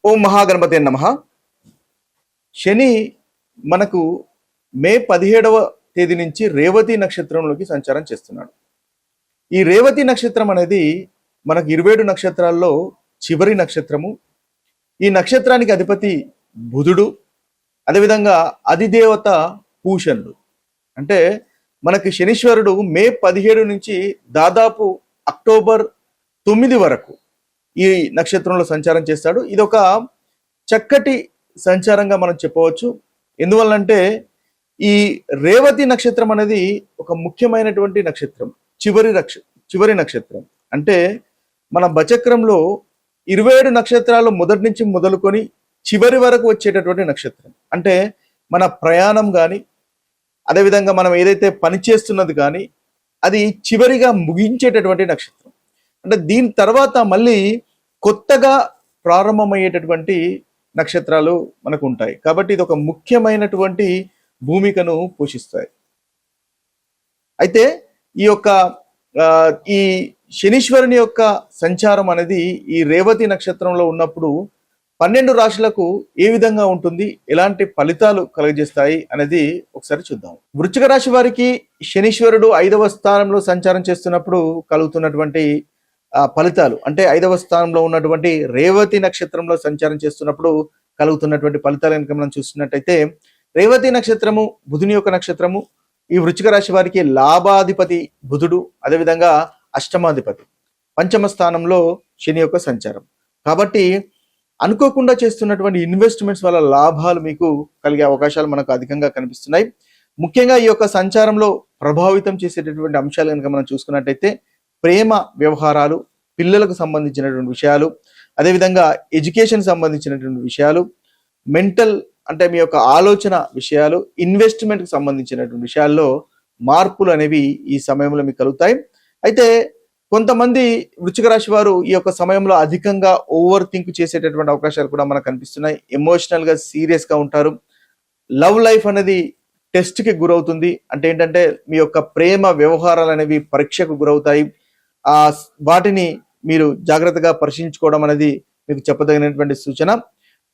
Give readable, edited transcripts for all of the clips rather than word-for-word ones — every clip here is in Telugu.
ఓం మహాగణపతి నమః. శని మనకు మే 17వ తేదీ నుంచి రేవతి నక్షత్రంలోకి సంచారం చేస్తున్నాడు. ఈ రేవతి నక్షత్రం అనేది మనకు 27 నక్షత్రాల్లో చివరి నక్షత్రము. ఈ నక్షత్రానికి అధిపతి బుధుడు, అదేవిధంగా అధిదేవత పూషణుడు. అంటే మనకి శనీశ్వరుడు మే 17 నుంచి దాదాపు అక్టోబర్ 9 వరకు ఈ నక్షత్రంలో సంచారం చేస్తాడు. ఇది ఒక చక్కటి సంచారంగా మనం చెప్పవచ్చు. ఎందువల్లంటే ఈ రేవతి నక్షత్రం అనేది ఒక ముఖ్యమైనటువంటి నక్షత్రం, చివరి నక్షత్రం. అంటే మన బచక్రంలో 27 నక్షత్రాలు మొదటి నుంచి మొదలుకొని చివరి వరకు వచ్చేటటువంటి నక్షత్రం. అంటే మన ప్రయాణం కానీ, అదేవిధంగా మనం ఏదైతే పని చేస్తున్నది కానీ అది చివరిగా ముగించేటటువంటి నక్షత్రం. అంటే దీని తర్వాత మళ్ళీ కొత్తగా ప్రారంభమయ్యేటటువంటి నక్షత్రాలు మనకు ఉంటాయి. కాబట్టి ఇది ఒక ముఖ్యమైనటువంటి భూమికను పోషిస్తాయి. అయితే ఈ యొక్క ఈ శనీశ్వరుని యొక్క సంచారం అనేది ఈ రేవతి నక్షత్రంలో ఉన్నప్పుడు 12 రాశులకు ఏ విధంగా ఉంటుంది, ఎలాంటి ఫలితాలు కలుగజేస్తాయి అనేది ఒకసారి చూద్దాం. వృశ్చిక రాశి వారికి శనీశ్వరుడు 5వ స్థానంలో సంచారం చేస్తున్నప్పుడు కలుగుతున్నటువంటి ఫలితాలు, అంటే 5వ స్థానంలో ఉన్నటువంటి రేవతి నక్షత్రంలో సంచారం చేస్తున్నప్పుడు కలుగుతున్నటువంటి ఫలితాలు కనుక మనం చూస్తున్నట్టయితే, రేవతి నక్షత్రము బుధుని యొక్క నక్షత్రము. ఈ వృశ్చిక రాశి వారికి లాభాధిపతి బుధుడు, అదేవిధంగా అష్టమాధిపతి, పంచమ స్థానంలో శని యొక్క సంచారం. కాబట్టి అనుకోకుండా చేస్తున్నటువంటి ఇన్వెస్ట్మెంట్స్ వల్ల లాభాలు మీకు కలిగే అవకాశాలు మనకు అధికంగా కనిపిస్తున్నాయి. ముఖ్యంగా ఈ యొక్క సంచారంలో ప్రభావితం చేసేటటువంటి అంశాలు కనుక మనం చూసుకున్నట్టయితే, ప్రేమ వ్యవహారాలు, పిల్లలకు సంబంధించినటువంటి విషయాలు, అదేవిధంగా ఎడ్యుకేషన్ సంబంధించినటువంటి విషయాలు, మెంటల్ అంటే మీ యొక్క ఆలోచన విషయాలు, ఇన్వెస్ట్మెంట్కి సంబంధించినటువంటి విషయాల్లో మార్పులు అనేవి ఈ సమయంలో మీకు కలుగుతాయి. అయితే కొంతమంది వృశ్చిక రాశి వారు ఈ యొక్క సమయంలో అధికంగా ఓవర్ థింక్ చేసేటటువంటి అవకాశాలు కూడా మనకు కనిపిస్తున్నాయి. ఎమోషనల్గా సీరియస్గా ఉంటారు. లవ్ లైఫ్ అనేది టెస్ట్కి గురవుతుంది. అంటే ఏంటంటే మీ యొక్క ప్రేమ వ్యవహారాలు అనేవి పరీక్షకు గురవుతాయి. వాటిని మీరు జాగ్రత్తగా పరిశీలించుకోవడం అనేది మీకు చెప్పదగినటువంటి సూచన.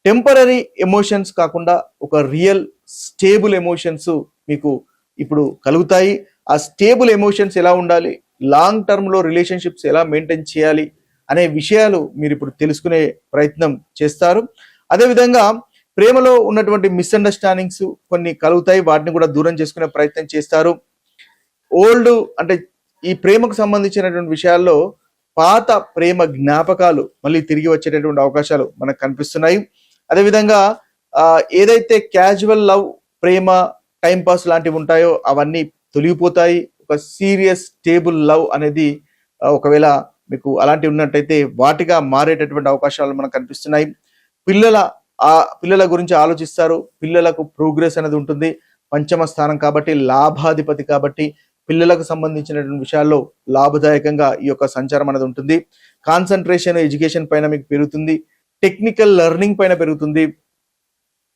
టెంపరరీ ఎమోషన్స్ కాకుండా ఒక రియల్ స్టేబుల్ ఎమోషన్స్ మీకు ఇప్పుడు కలుగుతాయి. ఆ స్టేబుల్ ఎమోషన్స్ ఎలా ఉండాలి, లాంగ్ టర్మ్లో రిలేషన్షిప్స్ ఎలా మెయింటైన్ చేయాలి అనే విషయాలు మీరు ఇప్పుడు తెలుసుకునే ప్రయత్నం చేస్తారు. అదేవిధంగా ప్రేమలో ఉన్నటువంటి మిస్అండర్స్టాండింగ్స్ కొన్ని కలుగుతాయి, వాటిని కూడా దూరం చేసుకునే ప్రయత్నం చేస్తారు. ఓల్డ్ అంటే ఈ ప్రేమకు సంబంధించినటువంటి విషయాల్లో పాత ప్రేమ జ్ఞాపకాలు మళ్ళీ తిరిగి వచ్చేటటువంటి అవకాశాలు మనకు కనిపిస్తున్నాయి. అదేవిధంగా ఏదైతే క్యాజువల్ లవ్, ప్రేమ, టైంపాస్ లాంటివి ఉంటాయో అవన్నీ తొలగిపోతాయి. ఒక సీరియస్ స్టేబుల్ లవ్ అనేది ఒకవేళ మీకు అలాంటివి ఉన్నట్టయితే వాటిగా మారేటటువంటి అవకాశాలు మనకు కనిపిస్తున్నాయి. పిల్లల గురించి ఆలోచిస్తారు. పిల్లలకు ప్రోగ్రెస్ అనేది ఉంటుంది. పంచమ స్థానం కాబట్టి, లాభాధిపతి కాబట్టి పిల్లలకు సంబంధించినటువంటి విషయాల్లో లాభదాయకంగా ఈ యొక్క సంచారం అనేది ఉంటుంది. కాన్సన్ట్రేషన్ ఎడ్యుకేషన్ పైన మీకు పెరుగుతుంది. టెక్నికల్ లెర్నింగ్ పైన పెరుగుతుంది.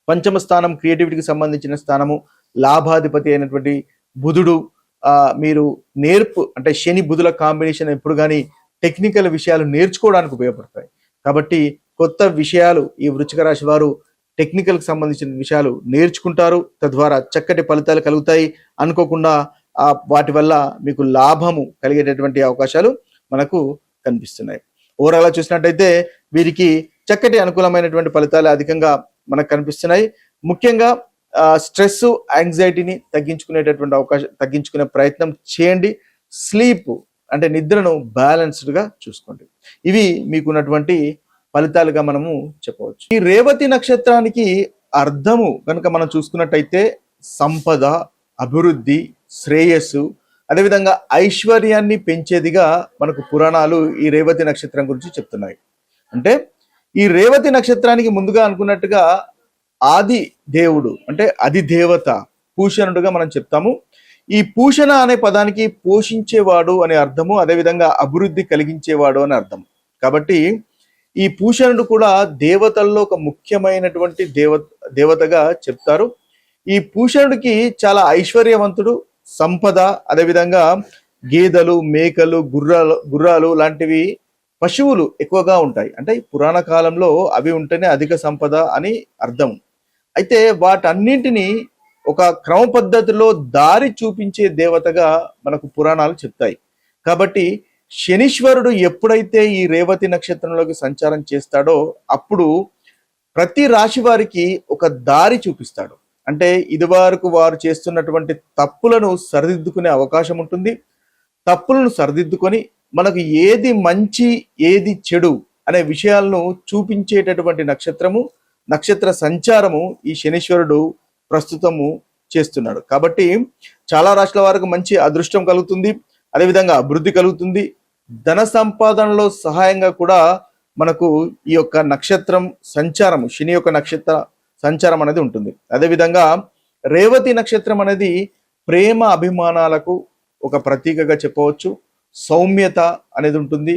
పంచమ స్థానం క్రియేటివిటీకి సంబంధించిన స్థానము. లాభాధిపతి అయినటువంటి బుధుడు మీరు అంటే శని బుధుల కాంబినేషన్ ఎప్పుడు కానీ టెక్నికల్ విషయాలు నేర్చుకోవడానికి ఉపయోగపడతాయి. కాబట్టి కొత్త విషయాలు ఈ వృశ్చిక రాశి వారు టెక్నికల్కి సంబంధించిన విషయాలు నేర్చుకుంటారు. తద్వారా చక్కటి ఫలితాలు కలుగుతాయి. అనుకోకుండా వాటి వల్ల మీకు లాభము కలిగేటటువంటి అవకాశాలు మనకు కనిపిస్తున్నాయి. ఓవరాల్గా చూసినట్టయితే వీరికి చక్కటి అనుకూలమైనటువంటి ఫలితాలు అధికంగా మనకు కనిపిస్తున్నాయి. ముఖ్యంగా స్ట్రెస్, యాంగ్జైటీని తగ్గించుకునే ప్రయత్నం చేయండి. స్లీప్ అంటే నిద్రను బ్యాలెన్స్డ్గా చూసుకోండి. ఇవి మీకున్నటువంటి ఫలితాలుగా మనము చెప్పవచ్చు. ఈ రేవతి నక్షత్రానికి అర్థము కనుక మనం చూసుకున్నట్టయితే సంపద, అభివృద్ధి, శ్రేయస్సు, అదేవిధంగా ఐశ్వర్యాన్ని పెంచేదిగా మనకు పురాణాలు ఈ రేవతి నక్షత్రం గురించి చెప్తున్నాయి. అంటే ఈ రేవతి నక్షత్రానికి ముందుగా అనుకున్నట్టుగా ఆది దేవుడు అంటే అధిదేవత పూషణుడుగా మనం చెప్తాము. ఈ పూషణ అనే పదానికి పోషించేవాడు అనే అర్థము, అదేవిధంగా అభివృద్ధి కలిగించేవాడు అనే అర్థం. కాబట్టి ఈ పూషణుడు కూడా దేవతల్లో ఒక ముఖ్యమైనటువంటి దేవతగా చెప్తారు. ఈ పూషణుడికి చాలా ఐశ్వర్యవంతుడు, సంపద, అదేవిధంగా గేదెలు, మేకలు, గుర్రాలు లాంటివి పశువులు ఎక్కువగా ఉంటాయి. అంటే ఈ పురాణ కాలంలో అవి ఉంటేనే అధిక సంపద అని అర్థం. అయితే వాటన్నింటినీ ఒక క్రమ పద్ధతిలో దారి చూపించే దేవతగా మనకు పురాణాలు చెప్తాయి. కాబట్టి శనీశ్వరుడు ఎప్పుడైతే ఈ రేవతి నక్షత్రంలోకి సంచారం చేస్తాడో అప్పుడు ప్రతి రాశి వారికి ఒక దారి చూపిస్తాడు. అంటే ఇదివరకు వారు చేస్తున్నటువంటి తప్పులను సరిదిద్దుకునే అవకాశం ఉంటుంది. తప్పులను సరిదిద్దుకొని మనకు ఏది మంచి ఏది చెడు అనే విషయాలను చూపించేటటువంటి నక్షత్రము, నక్షత్ర సంచారము ఈ శనీశ్వరుడు ప్రస్తుతము చేస్తున్నాడు. కాబట్టి చాలా రాష్ట్రాల వారికి మంచి అదృష్టం కలుగుతుంది, అదేవిధంగా అభివృద్ధి కలుగుతుంది. ధన సంపాదనలో సహాయంగా కూడా మనకు ఈ యొక్క నక్షత్రం సంచారము, శని యొక్క నక్షత్ర సంచారం అనేది ఉంటుంది. అదేవిధంగా రేవతి నక్షత్రం అనేది ప్రేమ అభిమానాలకు ఒక ప్రతీకగా చెప్పవచ్చు. సౌమ్యత అనేది ఉంటుంది,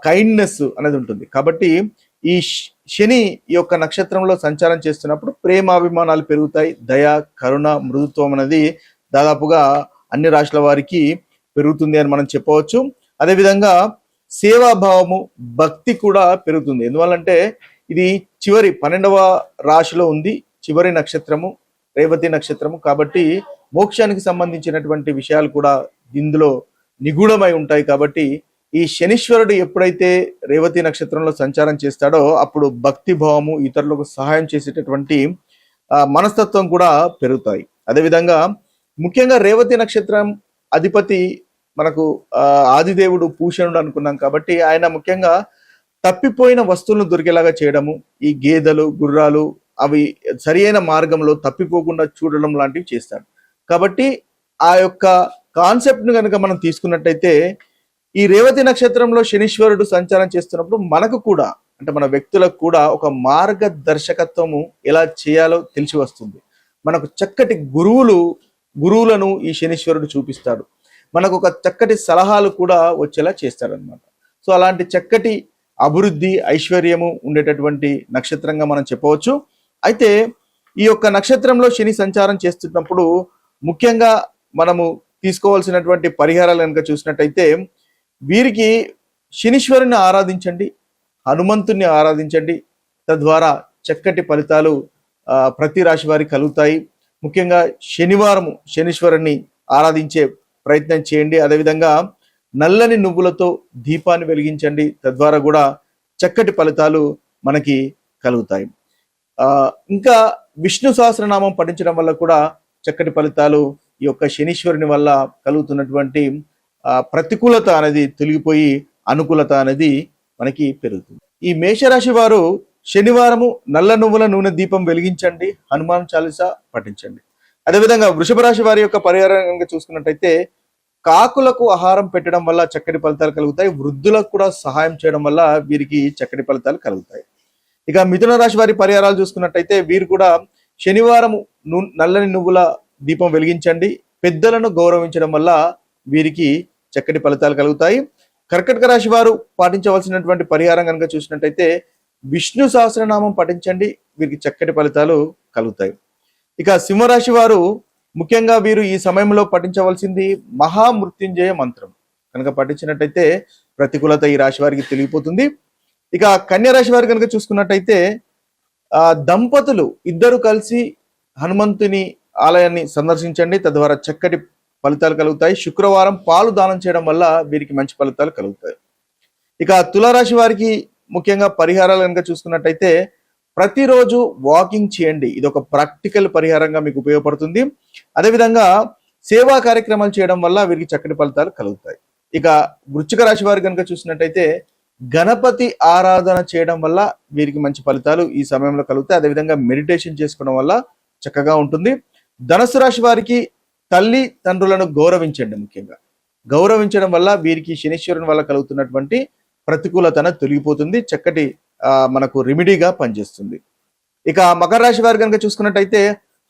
కైండ్నెస్ అనేది ఉంటుంది. కాబట్టి ఈ శని ఈ యొక్క నక్షత్రంలో సంచారం చేస్తున్నప్పుడు ప్రేమాభిమానాలు పెరుగుతాయి. దయ, కరుణ, మృదుత్వం అనేది దాదాపుగా అన్ని రాశుల వారికి పెరుగుతుంది అని మనం చెప్పవచ్చు. అదేవిధంగా సేవాభావము, భక్తి కూడా పెరుగుతుంది. ఎందువల్లంటే ఇది చివరి 12వ రాశిలో ఉంది, చివరి నక్షత్రము రేవతి నక్షత్రము. కాబట్టి మోక్షానికి సంబంధించినటువంటి విషయాలు కూడా ఇందులో నిగూఢమై ఉంటాయి. కాబట్టి ఈ శనీశ్వరుడు ఎప్పుడైతే రేవతి నక్షత్రంలో సంచారం చేస్తాడో అప్పుడు భక్తి భావము, ఇతరులకు సహాయం చేసేటటువంటి మనస్తత్వం కూడా పెరుగుతాయి. అదేవిధంగా ముఖ్యంగా రేవతి నక్షత్రం అధిపతి మనకు ఆదిదేవుడు పూషణుడు అనుకున్నాం. కాబట్టి ఆయన ముఖ్యంగా తప్పిపోయిన వస్తువులను దొరికేలాగా చేయడము, ఈ గేదెలు, గుర్రాలు అవి సరి అయిన మార్గంలో తప్పిపోకుండా చూడడం లాంటివి చేస్తాడు. కాబట్టి ఆ యొక్క కాన్సెప్ట్ను కనుక మనం తీసుకున్నట్టయితే ఈ రేవతి నక్షత్రంలో శనీశ్వరుడు సంచారం చేస్తున్నప్పుడు మనకు కూడా, అంటే మన వ్యక్తులకు కూడా ఒక మార్గదర్శకత్వము ఎలా చేయాలో తెలిసి వస్తుంది. మనకు చక్కటి గురువులను ఈ శనీశ్వరుడు చూపిస్తాడు. మనకు ఒక చక్కటి సలహాలు కూడా వచ్చేలా చేస్తాడనమాట. సో అలాంటి చక్కటి అభివృద్ధి, ఐశ్వర్యము ఉండేటటువంటి నక్షత్రంగా మనం చెప్పవచ్చు. అయితే ఈ యొక్క నక్షత్రంలో శని సంచారం చేస్తున్నప్పుడు ముఖ్యంగా మనము తీసుకోవాల్సినటువంటి పరిహారాలు కనుక చూసినట్టయితే వీరికి శనీశ్వరుని ఆరాధించండి, హనుమంతుని ఆరాధించండి. తద్వారా చక్కటి ఫలితాలు ప్రతి రాశి వారికి కలుగుతాయి. ముఖ్యంగా శనివారము శనీశ్వరుని ఆరాధించే ప్రయత్నం చేయండి. అదేవిధంగా నల్లని నువ్వులతో దీపాన్ని వెలిగించండి. తద్వారా కూడా చక్కటి ఫలితాలు మనకి కలుగుతాయి. ఇంకా విష్ణు సహస్రనామం పఠించడం వల్ల కూడా చక్కటి ఫలితాలు ఈ యొక్క శనీశ్వరుని వల్ల కలుగుతున్నటువంటి ప్రతికూలత అనేది తొలగిపోయి అనుకూలత అనేది మనకి పెరుగుతుంది. ఈ మేషరాశి వారు శనివారము నల్ల నువ్వుల నూనె దీపం వెలిగించండి, హనుమాన్ చాలీసా పఠించండి. అదేవిధంగా వృషభ రాశి వారి యొక్క పరిహారంగా చూసుకున్నట్టయితే కాకులకు ఆహారం పెట్టడం వల్ల చక్కటి ఫలితాలు కలుగుతాయి. వృద్ధులకు కూడా సహాయం చేయడం వల్ల వీరికి చక్కటి ఫలితాలు కలుగుతాయి. ఇక మిథున రాశి వారి పరిహారాలు చూసుకున్నట్టయితే వీరు కూడా శనివారం నల్లని నువ్వుల దీపం వెలిగించండి, పెద్దలను గౌరవించడం వల్ల వీరికి చక్కటి ఫలితాలు కలుగుతాయి. కర్కటక రాశి వారు పాటించవలసినటువంటి పరిహారం కనుక చూసినట్టయితే విష్ణు సహస్రనామం పఠించండి, వీరికి చక్కటి ఫలితాలు కలుగుతాయి. ఇక సింహరాశి వారు ముఖ్యంగా వీరు ఈ సమయంలో పఠించవలసింది మహామృత్యుంజయ మంత్రం కనుక పఠించినట్టయితే ప్రతికూలత ఈ రాశి వారికి తెలిగిపోతుంది. ఇక కన్యా రాశి వారు కనుక చూసుకున్నట్టయితే దంపతులు ఇద్దరు కలిసి హనుమంతుని ఆలయాన్ని సందర్శించండి, తద్వారా చక్కటి ఫలితాలు కలుగుతాయి. శుక్రవారం పాలు దానం చేయడం వల్ల వీరికి మంచి ఫలితాలు కలుగుతాయి. ఇక తులారాశి వారికి ముఖ్యంగా పరిహారాలు కనుక చూసుకున్నట్టయితే ప్రతిరోజు వాకింగ్ చేయండి, ఇది ఒక ప్రాక్టికల్ పరిహారంగా మీకు ఉపయోగపడుతుంది. అదేవిధంగా సేవా కార్యక్రమాలు చేయడం వల్ల వీరికి చక్కటి ఫలితాలు కలుగుతాయి. ఇక వృశ్చిక రాశి వారు కనుక చూసినట్టయితే గణపతి ఆరాధన చేయడం వల్ల వీరికి మంచి ఫలితాలు ఈ సమయంలో కలుగుతాయి. అదేవిధంగా మెడిటేషన్ చేసుకోవడం వల్ల చక్కగా ఉంటుంది. ధనుసు రాశి వారికి తల్లి తండ్రులను గౌరవించండి, ముఖ్యంగా గౌరవించడం వల్ల వీరికి శనీశ్వరుని వల్ల కలుగుతున్నటువంటి ప్రతికూలతన తొలగిపోతుంది, చక్కటి మనకు రెమెడీగా పనిచేస్తుంది. ఇక మకర రాశి వారి కనుక చూసుకున్నట్టయితే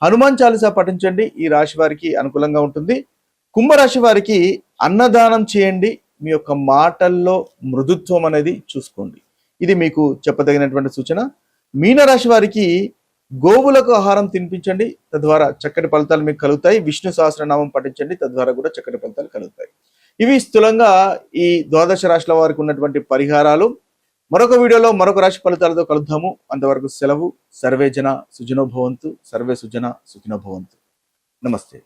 హనుమాన్ చాలీసా పఠించండి, ఈ రాశి వారికి అనుకూలంగా ఉంటుంది. కుంభరాశి వారికి అన్నదానం చేయండి, మీ యొక్క మాటల్లో మృదుత్వం అనేది చూసుకోండి, ఇది మీకు చెప్పదగినటువంటి సూచన. మీనరాశి వారికి గోవులకు ఆహారం తినిపించండి, తద్వారా చక్కటి ఫలితాలు మీకు కలుగుతాయి. విష్ణు సహస్రనామం పఠించండి, తద్వారా కూడా చక్కటి ఫలితాలు కలుగుతాయి. ఇవి స్థూలంగా ఈ ద్వాదశ రాశుల వారికి ఉన్నటువంటి పరిహారాలు. మరొక వీడియోలో మరొక రాశి ఫలితాలతో కలుద్దాము. అంతవరకు సెలవు. సర్వే జన సుజనో భవంతు. సర్వే సుజన సుఖినో భవంతు. నమస్తే.